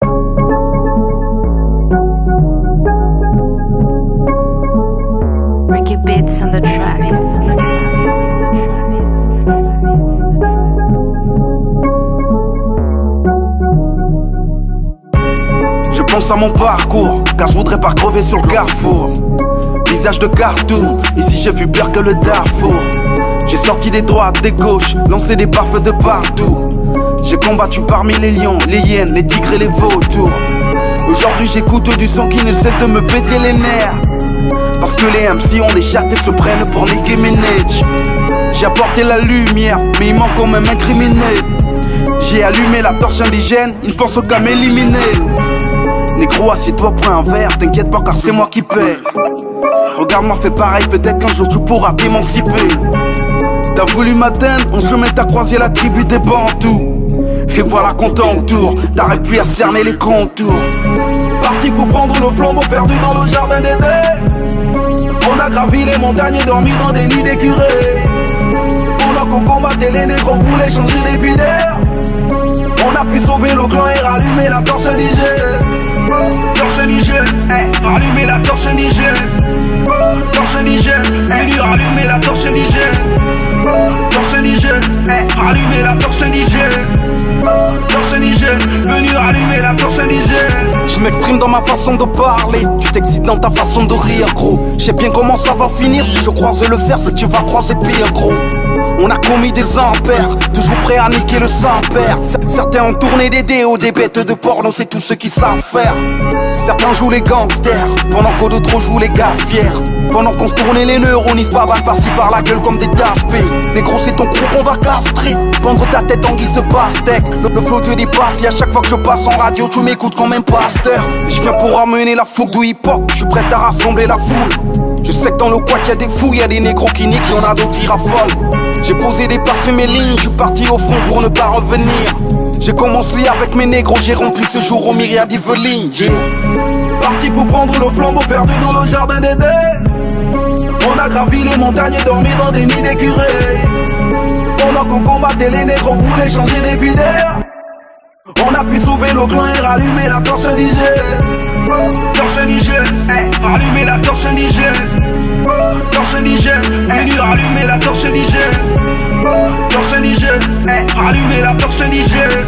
Ricky Beats on the track. Je pense à mon parcours, car je voudrais pas crever sur le carrefour. Visage de cartoon, ici j'ai vu pire que le Darfour. J'ai sorti des droites, des gauches, lancé des baffes de partout. J'ai combattu parmi les lions, les hyènes, les tigres et les vautours. Aujourd'hui j'écoute du son qui ne cesse de me péter les nerfs. Parce que les MC ont des chattes et se prennent pour Nicki Minaj. J'ai apporté la lumière, mais il manque quand même un criminel. J'ai allumé la torche indigène, ils ne pensent qu'à m'éliminer. Négro, assieds-toi, prends un verre, t'inquiète pas car c'est moi qui paie. Regarde-moi, fais pareil, peut-être qu'un jour tu pourras t'émanciper. T'as voulu m'atteindre, on se met à croiser la tribu des Bantous. Et voilà qu'on t'entoure, t'arrêtes plus à cerner les contours. Parti pour prendre le flambeau perdu dans le jardin d'Éden. On a gravi les montagnes et dormi dans des nids d'écureuils. Pendant qu'on combattait les négros, on voulait changer l'épiderme. On a pu sauver le clan et rallumer la torche indigène. Torche indigène, rallumer la torche indigène. Torche indigène, venu rallumer la torche indigène. Torche indigène, rallumer la torche indigène. Torche indigène, venu rallumer la torche indigène. Je m'exprime dans ma façon de parler, tu t'excites dans ta façon de rire gros. Je sais bien comment ça va finir, si je croise le fer c'est que tu vas croiser pire gros. On a commis des impairs, toujours prêts à niquer le Saint-Père. Certains ont tourné des déos, des bêtes de porno, c'est tout ce qu'ils savent faire. Certains jouent les gangsters, pendant que d'autres jouent les gars fiers. Pendant qu'on se tournait les neurones, ils se bavarent par-ci par la gueule comme des taspés. Négro c'est ton crew qu'on va castrer, pendre ta tête en guise de pastèque. Le flow te dépasse et à chaque fois que je passe en radio tu m'écoutes comme un pasteur. Je viens pour amener la fougue du hip-hop, je suis prêt à rassembler la foule. Je sais que dans le quad y'a des fous, y'a des négros qui niquent, y'en a d'autres qui raffolent. J'ai posé des passes et mes lignes, je suis parti au fond pour ne pas revenir. J'ai commencé avec mes négros, j'ai rempli ce jour aux myriades d'Yvelines, yeah. Parti pour prendre le flambeau perdu dans le jardin d'Éden. On a gravi les montagnes et dormi dans des nids d'écureuils. Pendant qu'on combattait les négros, on voulait changer l'épiderme. On a pu sauver le clan et rallumer la torche indigène. Torche indigène, rallumer la torche indigène. Torche indigène, venu rallumer la torche indigène. Torche indigène, rallumer la torche indigène.